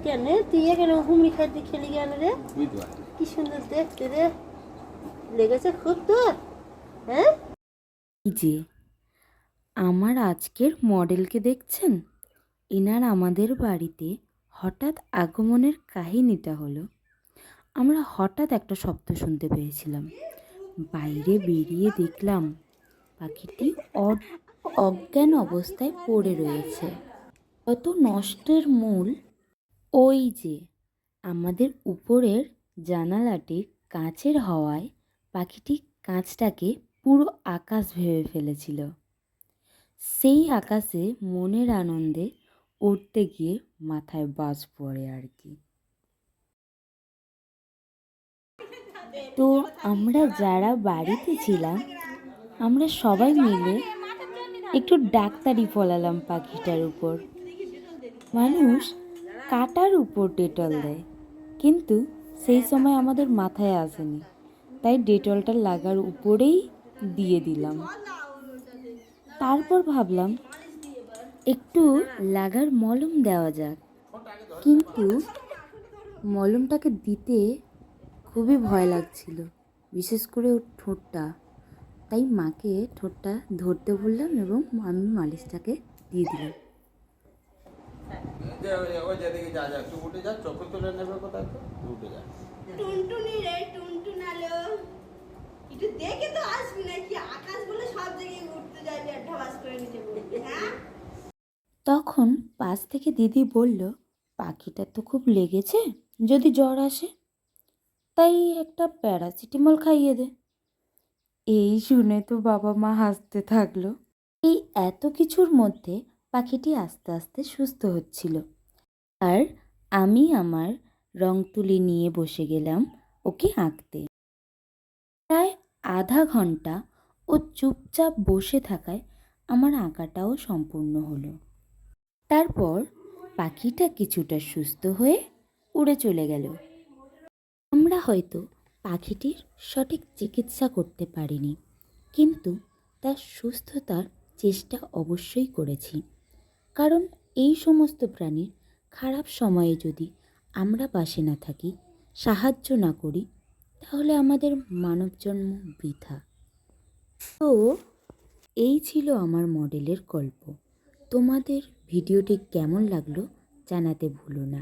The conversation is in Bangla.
কেন তুই এখানে হুমড়ি খাইতে খেলি কেন রে? কি সুন্দর দেখতে রে, লেগেছে খুব তোর? হ্যাঁ, এই যে আমার আজকের মডেলকে দেখছেন, এনার আমাদের বাড়িতে হঠাৎ আগমনের কাহিনীটা হলো, আমরা হঠাৎ একটা শব্দ শুনতে পেয়েছিলাম। বাইরে বেরিয়ে দেখলাম পাখিটি অজ্ঞান অবস্থায় পড়ে রয়েছে। কত নষ্টের মূল, ওই যে আমাদের উপরের জানালাটি কাঁচের হওয়ায় পাখিটি কাঁচটাকে পুরো আকাশ ভেবে ফেলেছিল। সেই আকাশে মনের আনন্দে উঠতে গিয়ে মাথায় বাজ পড়ে আর কি। তো আমরা যারা বাড়িতে ছিলাম, আমরা সবাই মিলে একটু ডাক্তারি ফলালাম পাখিটার উপর। মানুষ কাটার উপর ডেটল দেয়, কিন্তু সেই সময় আমাদের মাথায় আসেনি, তাই ডেটলটা লাগার উপরেই দিয়ে দিলাম। তারপর ভাবলাম একটু লাগার মলম দেওয়া যাক, কিন্তু মলমটাকে দিতে খুবই ভয় লাগছিল, বিশেষ করে ওর ঠোঁটটা। তাই মাকে ঠোঁটটা ধরতে বললাম এবং আমি মালিশটাকে দিয়ে দিলাম। টুনটুনি রে টুনটুনালো, একটু দেখে তো আসবি নাকি? আকাশ বলে সব জায়গায় উঠতে যাবি আর ঢাবাস করে নিচে পড়বি, হ্যাঁ? তখন পাশ থেকে দিদি বলল, পাখিটা তো খুব লেগেছে, যদি জ্বর আসে তাই একটা প্যারাসিটামল খাইয়ে দে। এই শুনে তো বাবা মা হাসতে থাকলো। এই এত কিছুর মধ্যে পাখিটি আস্তে আস্তে সুস্থ হচ্ছিল, আর আমি আমার রং তুলি নিয়ে বসে গেলাম ওকে আঁকতে। প্রায় আধা ঘন্টা ও চুপচাপ বসে থাকায় আমার আঁকাটাও সম্পূর্ণ হলো। তারপর পাখিটা কিছুটা সুস্থ হয়ে উড়ে চলে গেল। আমরা হয়তো পাখিটির সঠিক চিকিৎসা করতে পারিনি, কিন্তু তার সুস্থতার চেষ্টা অবশ্যই করেছি। কারণ এই সমস্ত প্রাণীর খারাপ সময়ে যদি আমরা পাশে না থাকি, সাহায্য না করি, তাহলে আমাদের মানবজন্ম বৃথা। তো এই ছিল আমার মডেলের গল্প। তোমাদের ভিডিওটি কেমন লাগলো জানাতে ভুলো না।